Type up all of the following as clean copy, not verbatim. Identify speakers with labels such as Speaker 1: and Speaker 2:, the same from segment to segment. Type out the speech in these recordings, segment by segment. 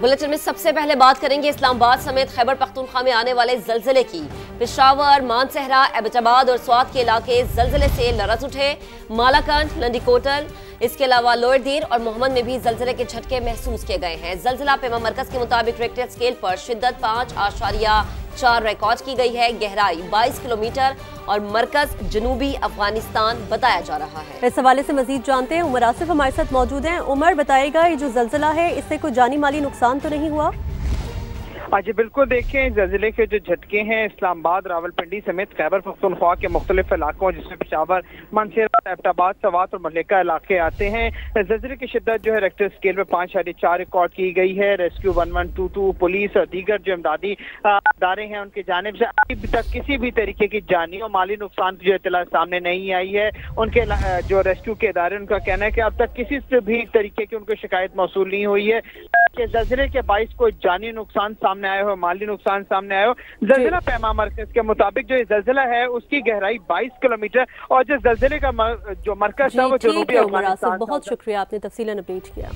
Speaker 1: Bulletin में सबसे पहले बात करेंगे इस्लामाबाद समेत खैबर पख्तूनख्वा में आने वाले जलजिले की। पेशावर, मानसहरा, एबटाबाद और स्वात के इलाके जलजिले से लरज उठे। मालाकंड, लंडीकोटल, इसके अलावा लोअर दीर और मोहम्मद में भी जलजिले के झटके महसूस किए गए हैं। जलजिला पेमा मरकज के मुताबिक रिक्टर स्केल पर शिद्दत 5.4 रिकॉर्ड की गई है। गहराई 22 किलोमीटर और मरकज जनूबी अफगानिस्तान बताया जा रहा है।
Speaker 2: इस हवाले से मजीद जानते हैं। उमर आसिफ हमारे साथ मौजूद हैं। उमर, बताएगा ये जो जलजिला है इससे कोई जानी माली नुकसान तो नहीं हुआ?
Speaker 3: जी बिल्कुल, देखें जलजिले के जो झटके हैं इस्लामाबाद, रावलपिंडी समेत खैबर पख्तूनख्वा के मुख्तलिफ इलाकों जिसमें पेशावर, मानसहरा, एबटाबाद, स्वात और मलिका इलाके आते हैं। जलजिले की शिद्दत जो है रेक्टर स्केल में 5.4 रिकॉर्ड की गई है। रेस्क्यू 1122 पुलिस और दीगर जो इमदादी इदारे हैं उनकी जानिब से अभी तक किसी भी तरीके की जानी और माली नुकसान की जो इतला सामने नहीं आई है। उनके जो रेस्क्यू के इदारे उनका कहना है कि अब तक किसी से भी तरीके की उनको शिकायत मौसूल नहीं हुई है कि जलजिले के बाइस कोई जानी नुकसान सामने आए हो, माली नुकसान सामने आए हो। जलजिला पैमा मरकज के मुताबिक जो जलजिला है उसकी गहराई 22 किलोमीटर और जो जलजिले का जो मरकज था वो जनूबी अफगानिस्तान।
Speaker 2: बहुत शुक्रिया, आपने तफसीलन अपडेट किया।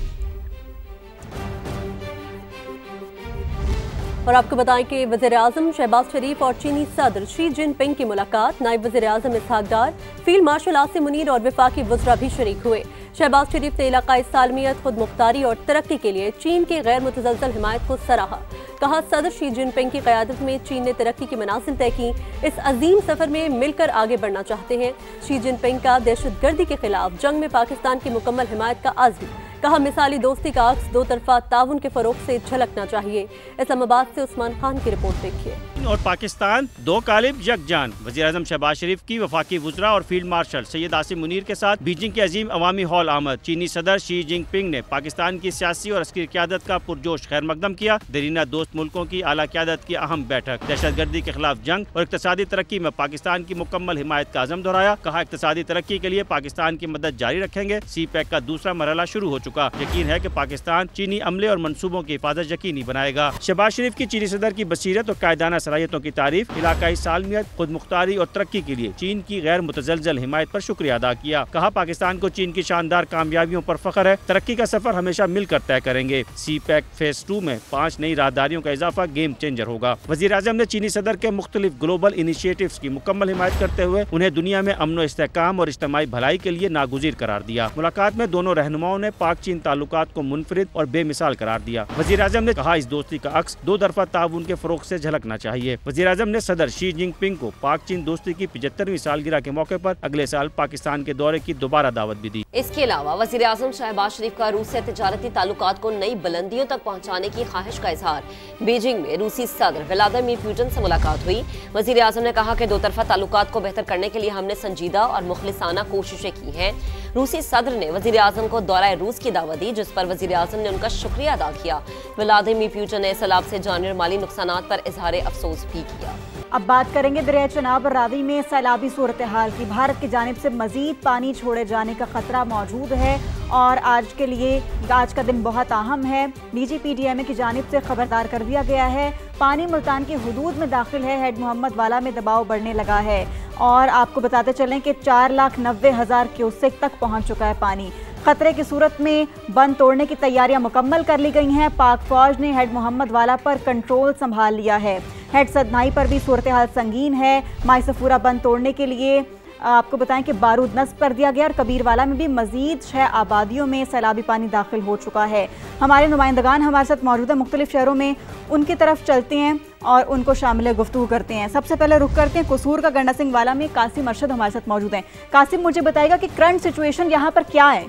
Speaker 2: और आपको बताएं कि वज़ीर-ए-आज़म शहबाज शरीफ और चीनी सदर शी जिनपिंग की मुलाकात। नायब वज़ीर-ए-आज़म इसहाक डार, फील्ड मार्शल आसिम मुनीर और वफाकी वज़रा भी शरीक हुए। शहबाज शरीफ ने इलाकाई सालमियत, खुद मुख्तारी और तरक्की के लिए चीन की गैर मुतज़लज़ल हिमायत को सराहा। कहा, सदर शी जिनपिंग की क़यादत में चीन ने तरक्की की मनाज़िल तय की। इस अजीम सफ़र में मिलकर आगे बढ़ना चाहते हैं। शी जिनपिंग का दहशतगर्दी के खिलाफ जंग में पाकिस्तान की मुकम्मल हिमायत का आज़म। कहा, मिसाली दोस्ती का अक्स दो तरफा ताउन के फरोग से झलकना चाहिए। इस्लामाबाद से उस्मान खान की रिपोर्ट देखिए।
Speaker 4: और पाकिस्तान दो कालिब यकजान। वज़ीर-ए-आज़म शहबाज शरीफ की वफाकी वज़रा और फील्ड मार्शल सैयद आसिम मुनीर के साथ बीजिंग के अजीम अवामी हॉल आमद। चीनी सदर शी जिनपिंग ने पाकिस्तान की सियासी और अस्करी क़यादत का पुरजोश खैर मकदम किया। दरीना दोस्त मुल्कों की आला क़यादत की अहम बैठक। दहशतगर्दी के खिलाफ जंग और इक़्तिसादी तरक्की में पाकिस्तान की मुकम्मल हिमायत का अज़म दोहराया। कहा, इक़्तिसादी तरक्की के लिए पाकिस्तान की मदद जारी रखेंगे। सी पैक का दूसरा मरहला शुरू हो चुका। यकीन है कि पाकिस्तान चीनी अमले और मनसूबों की हिफाजत यकीनी बनाएगा। शहबाज शरीफ की चीनी सदर की बसीरत और कायदाना सलाहियतों की तारीफ। इलाकाई सालमियत, खुद मुख्तारी और तरक्की के लिए चीन की गैर मुतज़लज़ल हिमायत पर शुक्रिया अदा किया। कहा, पाकिस्तान को चीन की शानदार कामयाबियों पर फख्र है। तरक्की का सफर हमेशा मिलकर तय करेंगे। सी पैक फेज 2 में 5 नई राहदारियों का इजाफा गेम चेंजर होगा। वज़ीर-ए-आज़म ने चीनी सदर के मुख्तलिफ ग्लोबल इनिशिएटिव्स की मुकम्मल हिमायत करते हुए उन्हें दुनिया में अमन, इस्तेहकाम और इज्तिमाई भलाई के लिए नागुज़ीर करार दिया। मुलाकात में दोनों रहनुमाओं ने पाक चीन ताल्लुकात को मुनफरिद और बेमिसाल करार दिया। वज़ीर-ए-आज़म ने कहा, इस दोस्ती का अक्स दो तरफा ताउन के फरोग से झलकना चाहिए। वज़ीर-ए-आज़म ने सदर शी जिनपिंग को पाक चीन दोस्ती की 75वीं सालगिरह के मौके पर अगले साल पाकिस्तान के दौरे की दोबारा दावत भी दी।
Speaker 1: इसके अलावा वज़ीर-ए-आज़म शहबाज शरीफ का रूस से तिजारती ताल्लुकात को नई बुलंदियों तक पहुँचाने की ख्वाहिश का इजहार। बीजिंग में रूसी सदर व्लादिमीर पुतिन से मुलाकात हुई। वज़ीर-ए-आज़म ने कहा कि दो तरफा ताल्लुकात को बेहतर करने के लिए हमने संजीदा और मुखलिसाना कोशिशें की हैं। रूसी सदर ने वज़ीर-ए-आज़म को दौरा रूस की दावत दी, जिस पर वज़ीर-ए-आज़म ने उनका शुक्रिया अदा किया। व्लादिमीर पुतिन ने सैलाब से जानी और माली नुकसानात पर इजहार अफसोस भी किया।
Speaker 5: अब बात करेंगे दरिया चनाब और रावी में सैलाबी सूरत हाल की। भारत की जानिब से मजीद पानी छोड़े जाने का खतरा मौजूद है और आज का दिन बहुत अहम है। DGPDMA की जानिब से खबरदार कर दिया गया है। पानी मुल्तान की हुदूद में दाखिल है। हेड मोहम्मद वाला में दबाव बढ़ने लगा है और आपको बताते चलें कि 4,90,000 क्यूसेक तक पहुँच चुका है पानी। खतरे की सूरत में बंद तोड़ने की तैयारियां मुकम्मल कर ली गई हैं। पाक फौज ने हेड मोहम्मद वाला पर कंट्रोल संभाल लिया है। हेड सदनाई पर भी सूरत हाल संगीन है। मायसफूरा बंद तोड़ने के लिए आपको बताएं कि बारूद नस्ब कर दिया गया और कबीरवाला में भी मजीद 6 आबादियों में सैलाबी पानी दाखिल हो चुका है। हमारे नुमाइंदगान हमारे साथ मौजूद है मुख्तलिफ शहरों में, उनकी तरफ चलते हैं और उनको शामिल गुफ्तगू करते हैं। सबसे पहले रुख करते हैं कसूर का। गंडा सिंह वाला में कासिम अरशद हमारे साथ मौजूद हैं। कासिम, मुझे बताएगा कि करंट सिचुएशन यहाँ पर क्या है?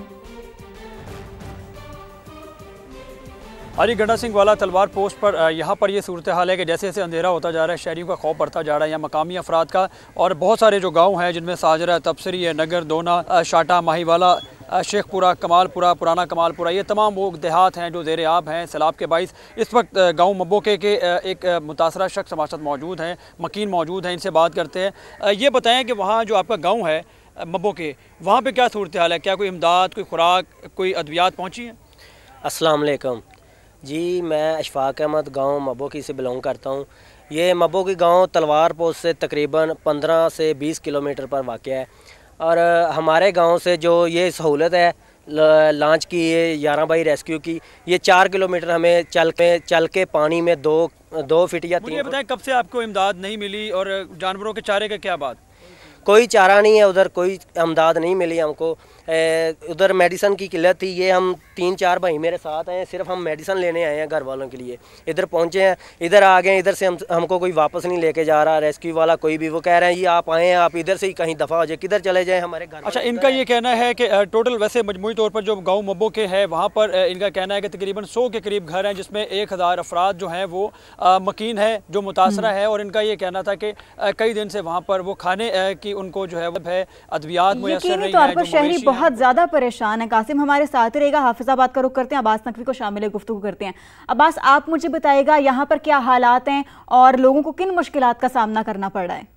Speaker 6: अली गंडा सिंह वाला तलवार पोस्ट पर यहाँ पर ये सूरत हाल है कि जैसे जैसे अंधेरा होता जा रहा है शहरियों का खौफ बढ़ता जा रहा है। यहाँ मकामी अफराद का और बहुत सारे जो गांव हैं जिनमें साजरा, तबसरी है, नगर, दोना, शाटा, माहीवाला, शेखपुरा, कमालपुरा, पुराना कमालपुरा, ये तमाम वो देहात हैं जो ज़ेर आब हैं सैलाब के बाइस। इस वक्त गाँव मब्बोके के एक मुतासरा शख्स हमारे साथ मौजूद हैं, मकीन मौजूद हैं, इनसे बात करते हैं। ये बताएँ कि वहाँ जो आपका गाँव है मब्बोके, वहाँ पर क्या सूरत हाल है? क्या कोई इमदाद, कोई खुराक, कोई अद्वियात पहुँची है?
Speaker 7: अस्सलाम वालेकुम जी, मैं अशफाक अहमद गांव मब्बोकी से बिलोंग करता हूं। ये मब्बोकी गांव तलवार पोस्ट से तकरीबन 15 से 20 किलोमीटर पर वाक़ है और हमारे गांव से जो ये सहूलत है लॉन्च की है 11 बाई रेस्क्यू की। ये 4 किलोमीटर हमें चल के पानी में 2 फीट या 3
Speaker 6: मुझे बताएं कब से आपको इमदाद नहीं मिली और जानवरों के चारे का क्या बात?
Speaker 7: कोई चारा नहीं है उधर, कोई इमदाद नहीं मिली हमको। उधर मेडिसन की किल्लत थी। ये हम 3-4 भाई मेरे साथ हैं, सिर्फ हम मेडिसन लेने आए हैं घर वालों के लिए। इधर पहुंचे हैं, इधर आ गए, इधर से हमको कोई वापस नहीं लेके जा रहा रेस्क्यू वाला कोई भी। वो कह रहे हैं ये आप आए हैं, आप इधर से ही कहीं दफ़ा हो जाए, किधर चले जाएँ हमारे घर।
Speaker 6: अच्छा, इनका ये कहना है कि टोटल वैसे मजमूई तौर पर जो गाँव मब्बो के है वहाँ पर इनका कहना है कि तकरीबन 100 के करीब घर हैं, जिसमें 1000 अफराद जो हैं वो मकीन है, जो मुतासरा है। और इनका ये कहना था कि कई दिन से वहाँ पर वो खाने की उनको जो है अद्वियात मुयस्सर नहीं है।
Speaker 5: शहरी बहुत ज्यादा परेशान है। कासिम हमारे साथ ही रहेगा, हाफिजाबाद का रुख करते हैं, अब्बास नकवी को शामिल गुफ्तगू करते हैं। अब्बास, आप मुझे बताइएगा यहाँ पर क्या हालात हैं और लोगों को किन मुश्किलात का सामना करना पड़ रहा है?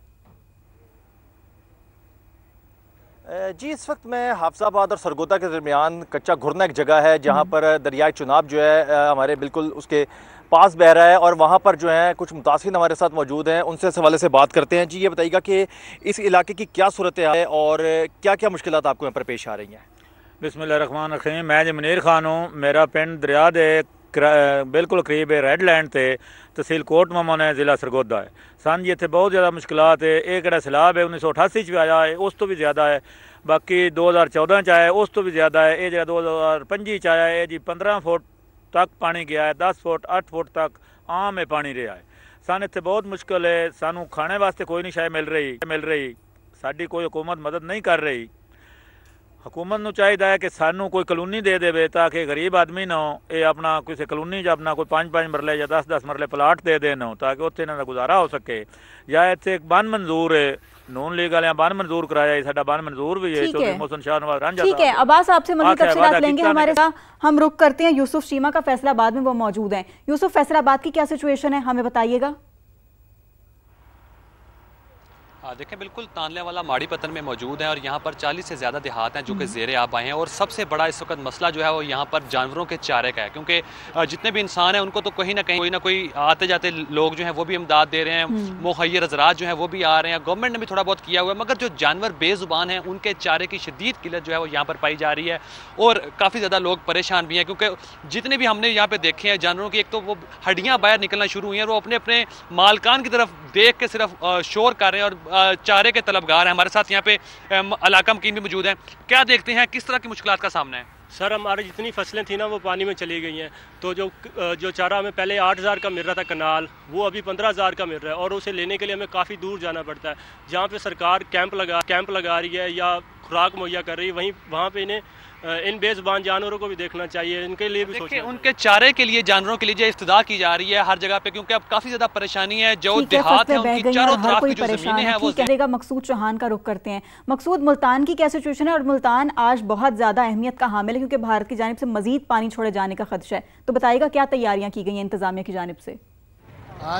Speaker 8: जी, इस वक्त मैं हाफिजाबाद और सरगोदा के दरमियान कच्चा घुरना एक जगह है जहाँ पर दरियाए चुनाब जो है हमारे बिल्कुल उसके पास बह रहा है, और वहाँ पर जो है कुछ मुतासिरीन हमारे साथ मौजूद हैं, उनसे इस हवाले से बात करते हैं। जी, ये बताइएगा कि इस इलाके की क्या सूरत है और क्या क्या मुश्किलात आपको यहाँ पर पेश आ रही हैं?
Speaker 9: बिस्मिल्लाहिर्रहमानिर्रहीम। मैं जी मुनीर खान हूँ। मेरा पिंड दरिया दे बिल्कुल करीब है, रेड लैंड से तहसील कोट ममन है, ज़िला सरगोदा है। सन जी इतने बहुत ज़्यादा मुश्किलात है। एक जरा सैलाब है 1988 भी आया है, उस तो भी ज़्यादा है। बाकी 2014 च आया है, उस तो भी ज़्यादा है। ये जरा 2025 च आया है जी, 15 फुट तक पानी गया है, 10 फुट 8 फुट तक आम में पानी रहा है। सन इतने बहुत मुश्किल है, सानू खाने वास्ते कोई नहीं शायद मिल रही, साड़ी कोई हुकूमत मदद नहीं कर रही। हुकूमत नूं चाहिए है कि सानू कोई कलोनी दे दे ताकि गरीब आदमी ना हो ये अपना किसी कलोनी अपना कोई 5-5 मरले या 10-10 मरले प्लाट दे देना ताकि उत्थे इन्हां दा गुजारा हो सके। या इत्थे एक बन मंजूर है, नून लीग वाले बन मंजूर कराया, साडा बन मंजूर भी है। चौधरी मोहसिन शाह नवाज रांझा।
Speaker 5: ठीक है अब्बास, आपसे मज़ीद तफसीलात लेंगे। हमारे साथ हम रुख करते हैं यूसुफ शीमा का, फैसलाबाद में वो मौजूद हैं। यूसुफ, फैसलाबाद की क्या सिचुएशन है, हमें बताइएगा।
Speaker 10: देखें, बिल्कुल तानले वाला माड़ी पतन में मौजूद है और यहाँ पर 40 से ज़्यादा देहात हैं जो कि ज़ेरे आब आए हैं। और सबसे बड़ा इस वक्त मसला जो है वो यहाँ पर जानवरों के चारे का है, क्योंकि जितने भी इंसान हैं उनको तो कहीं ना कोई आते जाते लोग जो हैं वो भी इमदाद दे रहे हैं, मुहैयर हज़रात जो हैं वो भी आ रहे हैं, गवर्नमेंट ने भी थोड़ा बहुत किया हुआ है, मगर जो जानवर बेज़ुबान हैं उनके चारे की शदीद किल्लत जो है वो यहाँ पर पाई जा रही है। और काफ़ी ज़्यादा लोग परेशान भी हैं, क्योंकि जितने भी हमने यहाँ पर देखे हैं जानवरों की, एक तो वो हड्डियाँ बाहर निकलना शुरू हुई हैं, वो अपने अपने मालकान की तरफ देख के सिर्फ शोर कर रहे हैं और चारे के तलबगार हैं। हमारे साथ यहाँ पे इलाका मकीन भी मौजूद हैं। क्या देखते हैं, किस तरह की मुश्किलात का सामना है?
Speaker 11: सर, हमारी जितनी फसलें थी ना वो पानी में चली गई हैं। तो जो चारा हमें पहले 8000 का मिल रहा था कनाल, वो अभी 15000 का मिल रहा है, और उसे लेने के लिए हमें काफ़ी दूर जाना पड़ता है। जहाँ पे सरकार कैंप लगा रही है या खुराक मुहैया कर रही है, वहाँ पे इन्हें इन बेज़ुबान जानवरों को भी देखना चाहिए, इनके लिए भी सोचना।
Speaker 10: उनके चारे के लिए जानवरों के लिए जो इफ्तिदा की जा रही है हर जगह पे, क्योंकि अब काफी ज्यादा परेशानी है। जो देहात है उनकी चारों तरफ की जो ज़मीनें हैं वो
Speaker 5: कहेगा। मकसूद चौहान का रुख करते हैं। मकसूद, मुल्तान की क्या सिचुएशन है? और मुल्तान आज बहुत ज्यादा अहमियत का हामिल है क्योंकि भारत की जानिब से मजीद पानी छोड़े जाने का खदशा है, तो बताइएगा क्या तैयारियां की गई हैं इंतजामिया की जानिब से?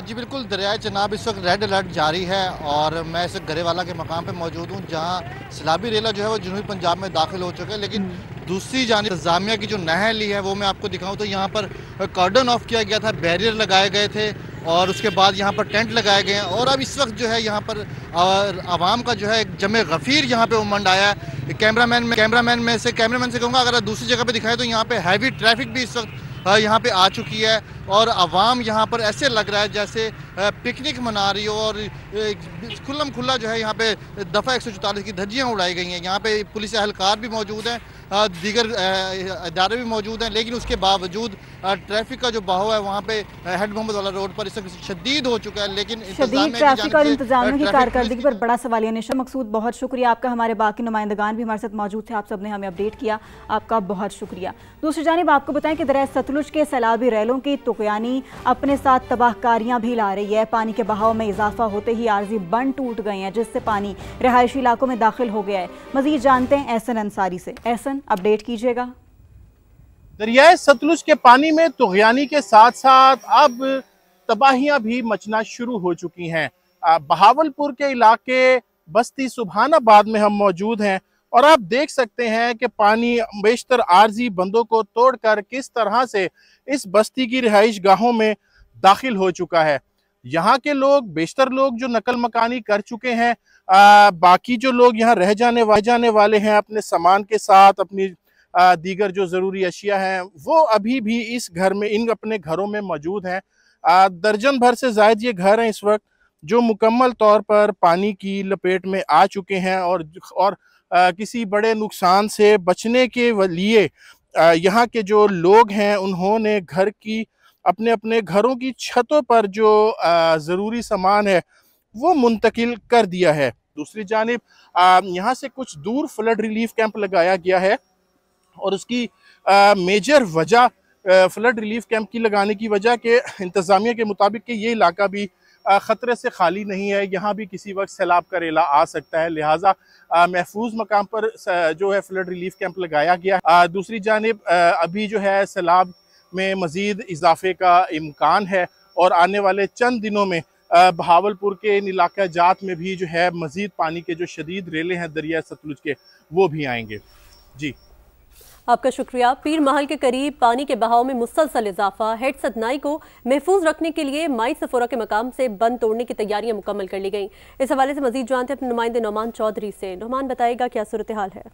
Speaker 12: जी बिल्कुल, दरियाए चनाब इस वक्त रेड अलर्ट जारी है और मैं इस गरेवाला के मकाम पे मौजूद हूँ जहाँ सैलाबी रेला जो है वो जनूबी पंजाब में दाखिल हो चुका है। लेकिन दूसरी जानिब इंतजामिया की जो नहर ली है वो मैं आपको दिखाऊँ तो यहाँ पर कॉर्डन ऑफ किया गया था, बैरियर लगाए गए थे और उसके बाद यहाँ पर टेंट लगाए गए हैं। और अब इस वक्त जो है यहाँ पर आवाम का जो है एक जमे गफीर यहाँ पे उमंड आया है। कैमरामैन से कहूँगा अगर दूसरी जगह पे दिखाएं तो यहाँ पे हैवी ट्रैफिक भी इस वक्त यहाँ पे आ चुकी है और आवाम यहाँ पर ऐसे लग रहा है जैसे पिकनिक मना रही हो और खुल्ला जो है यहाँ पे दफ़ा 144 की धज्जियाँ उड़ाई गई हैं। यहाँ पे पुलिस एहलकार भी मौजूद हैं, दीगर इदारे भी मौजूद हैं, लेकिन उसके बावजूद ट्रैफिक का जो बहाव है वहाँ पे हेड मोहम्मद वाला रोड पर इस वक्त शदीद हो चुका है। लेकिन
Speaker 5: शदीद ट्रैफिक और इंतजामिया की कारकर्दगी पर बड़ा सवालिया निशान। मकसूद, बहुत शुक्रिया आपका। हमारे बाकी नुमाइंदगान भी हमारे साथ मौजूद थे, आप सब ने हमें अपडेट किया, आपका बहुत शुक्रिया। दूसरी जानिब आपको बताएं कि दरिया सतलुज के सैलाबी रेलों की तुग़यानी अपने साथ तबाहकारियां भी ला रही है। पानी के बहाव में इजाफा होते ही आर्जी बंद टूट गए हैं जिससे पानी रिहायशी इलाकों में दाखिल हो गया है। मजीद जानते हैं एहसन अंसारी से। एहसन, अपडेट कीजिएगा।
Speaker 13: दरियाए सतलुज के पानी में तुग़यानी के साथ साथ अब तबाहियां भी मचना शुरू हो चुकी हैं। बहावलपुर के इलाके बस्ती सुभानाबाद में हम मौजूद हैं और आप देख सकते हैं कि पानी बेशतर आर्जी बंदों को तोड़कर किस तरह से इस बस्ती की रिहाइश गाहों में दाखिल हो चुका है। यहाँ के लोग, बेशतर लोग जो नकल मकानी कर चुके हैं, बाकी जो लोग यहाँ रह जाने वाले हैं अपने सामान के साथ, अपनी दीगर जो ज़रूरी अशिया हैं वो अभी भी इस घर में, इन अपने घरों में मौजूद हैं। दर्जन भर से ज़ायद ये घर हैं इस वक्त जो मुकम्मल तौर पर पानी की लपेट में आ चुके हैं और किसी बड़े नुकसान से बचने के लिए यहाँ के जो लोग हैं उन्होंने घर की अपने अपने घरों की छतों पर जो ज़रूरी सामान है वो मुंतकिल कर दिया है। दूसरी जानिब यहाँ से कुछ दूर फ्लड रिलीफ कैंप लगाया गया है और उसकी मेजर वजह फ्लड रिलीफ कैंप की लगाने की वजह के इंतज़ामिया के मुताबिक कि ये इलाका भी ख़तरे से खाली नहीं है, यहाँ भी किसी वक्त सैलाब का रेला आ सकता है, लिहाजा महफूज मकाम पर जो है फ्लड रिलीफ कैंप लगाया गया। दूसरी जानिब अभी जो है सैलाब में मज़ीद इजाफे का इम्कान है और आने वाले चंद दिनों में बहावलपुर के इन इलाका जात में भी जो है मज़ीद पानी के जो शदीद रेले हैं दरिया सतलुज के वो भी आएंगे। जी
Speaker 2: आपका शुक्रिया। पीर महल के करीब पानी के बहाव में मुसलसल इजाफा। हेड सतनाई को महफूज रखने के लिए माई सफोरा के मकाम से बंद तोड़ने की तैयारियां मुकम्मल कर ली गई। इस हवाले से मजीद जानते हैं अपने नुमाइंदे नौमान चौधरी से। नौमान बताएगा क्या सूरत हाल है?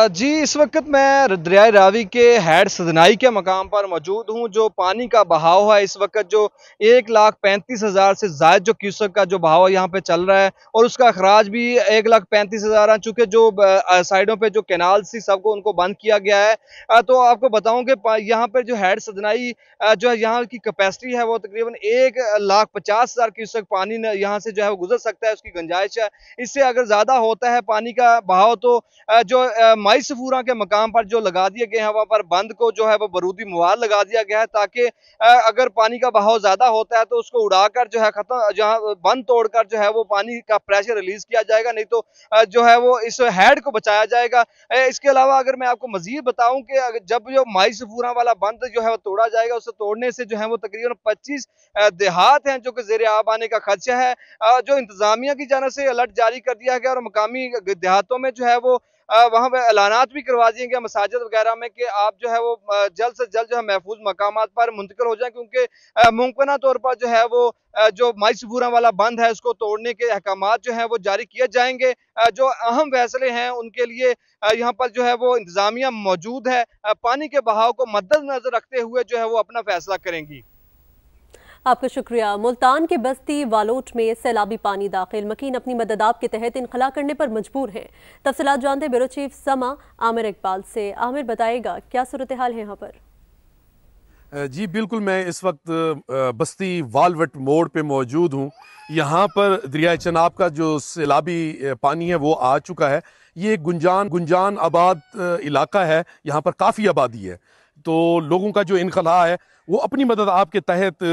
Speaker 14: जी इस वक्त मैं दरियाए रावी के हेड सदनाई के मकाम पर मौजूद हूँ। जो पानी का बहाव है इस वक्त जो 1,35,000 से ज़ायद जो क्यूसेक का जो बहाव यहाँ पे चल रहा है और उसका अखराज भी 1,35,000 है। चूँकि जो साइडों पे जो कैनाल थी सबको उनको बंद किया गया है। तो आपको बताऊँ कि यहाँ पर जो हेड सदनाई जो है यहाँ की कैपेसिटी है वो तकरीबन 1,50,000 क्यूसेक पानी यहाँ से जो है वो गुजर सकता है, उसकी गुंजाइश है। इससे अगर ज़्यादा होता है पानी का बहाव तो जो माई सफूरा के मकाम पर जो लगा दिए गए हैं वहाँ पर बंद को जो है वो बरूदी मुआल लगा दिया गया है ताकि अगर पानी का बहाव ज्यादा होता है तो उसको उड़ाकर जो है खत्म जहाँ बंद तोड़कर जो है वो पानी का प्रेशर रिलीज किया जाएगा, नहीं तो जो है वो इस हेड को बचाया जाएगा। इसके अलावा अगर मैं आपको मजीद बताऊं कि जब जो माई सफूरा वाला बंद जो है वो तोड़ा जाएगा, उसे तोड़ने से जो है वो तकरीबन 25 देहात हैं जो कि ज़ेरे आब आने का खदशा है। जो इंतजामिया की जानिब से अलर्ट जारी कर दिया गया और मकामी देहातों में जो है वो वहाँ पे ऐलानात भी करवा दिए गए मसाजिद वगैरह में कि आप जो है वो जल्द से जल्द जो है महफूज मकामात पर मुंतकिल हो जाए, क्योंकि मुमकिन तौर पर जो है वो जो माई सफूरा वाला बंद है उसको तोड़ने के अहकामात जो है वो जारी किए जाएंगे। जो अहम फैसले हैं उनके लिए यहाँ पर जो है वो इंतजामिया मौजूद है, पानी के बहाव को मद्देनजर रखते हुए जो है वो अपना फैसला करेंगी।
Speaker 2: आपका शुक्रिया। मुल्तान के बस्ती वालोट में सैलाबी पानी दाखिल, मकीन अपनी मददाब के तहत इनखला करने पर मजबूर है। तफसीलात जानते ब्यूरो चीफ समा आमिर इकबाल से। आमिर बताएगा क्या सूरत हाल है यहाँ पर?
Speaker 15: जी बिल्कुल, मैं इस वक्त बस्ती वालवट मोड़ पे मौजूद हूँ। यहाँ पर दरिया चनाब का जो सैलाबी पानी है वो आ चुका है। ये गुंजान आबाद इलाका है, यहाँ पर काफ़ी आबादी है, तो लोगों का जो इनखला है वो अपनी मदद आपके तहत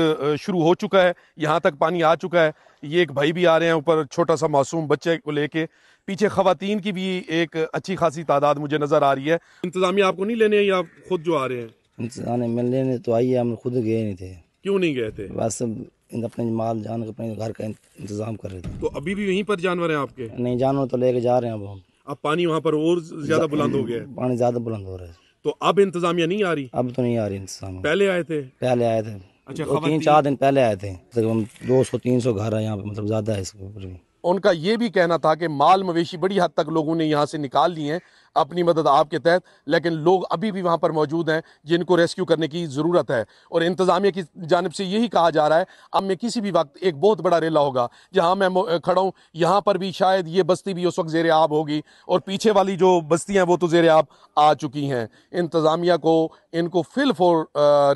Speaker 15: शुरू हो चुका है। यहाँ तक पानी आ चुका है। ये एक भाई भी आ रहे हैं ऊपर छोटा सा मासूम बच्चे को लेके, पीछे खवातीन की भी एक अच्छी खासी तादाद मुझे नज़र आ रही है। इंतजामिया आपको नहीं लेने या खुद जो आ रहे हैं?
Speaker 16: इंतजामिया लेने तो आई है, हम खुद गए नहीं थे।
Speaker 15: क्यों नहीं गए थे?
Speaker 16: बस अपने माल जान अपने घर का इंतजाम कर रहे थे।
Speaker 15: तो अभी भी यहीं पर जानवर हैं आपके?
Speaker 16: नहीं, जानवर तो लेके जा रहे हैं अब हम।
Speaker 15: अब पानी वहाँ पर और ज्यादा बुलंद हो गया है?
Speaker 16: पानी ज्यादा बुलंद हो रहा है।
Speaker 15: तो अब इंतजामिया नहीं आ रही?
Speaker 16: अब तो नहीं आ रही इंतजामिया।
Speaker 15: पहले आए थे?
Speaker 16: पहले आए थे।
Speaker 15: अच्छा,
Speaker 16: 3-4 दिन पहले आए थे। तकरीबन 200-300 घर है यहाँ पे, मतलब ज्यादा है इसके ऊपर भी।
Speaker 15: उनका ये भी कहना था कि माल मवेशी बड़ी हद तक लोगों ने यहाँ से निकाल लिए हैं अपनी मदद आपके तहत, लेकिन लोग अभी भी वहाँ पर मौजूद हैं जिनको रेस्क्यू करने की ज़रूरत है। और इंतज़ामिया की जानिब से यही कहा जा रहा है अब में किसी भी वक्त एक बहुत बड़ा रेला होगा। जहाँ मैं खड़ा हूँ यहाँ पर भी शायद ये बस्ती भी उस वक्त ज़ेरे आब होगी और पीछे वाली जो बस्तियाँ वो तो ज़ेरे आब आ चुकी हैं। इंतज़ामिया को इनको फिल फॉर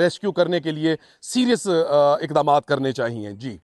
Speaker 15: रेस्क्यू करने के लिए सीरियस इकदाम करने चाहिए। जी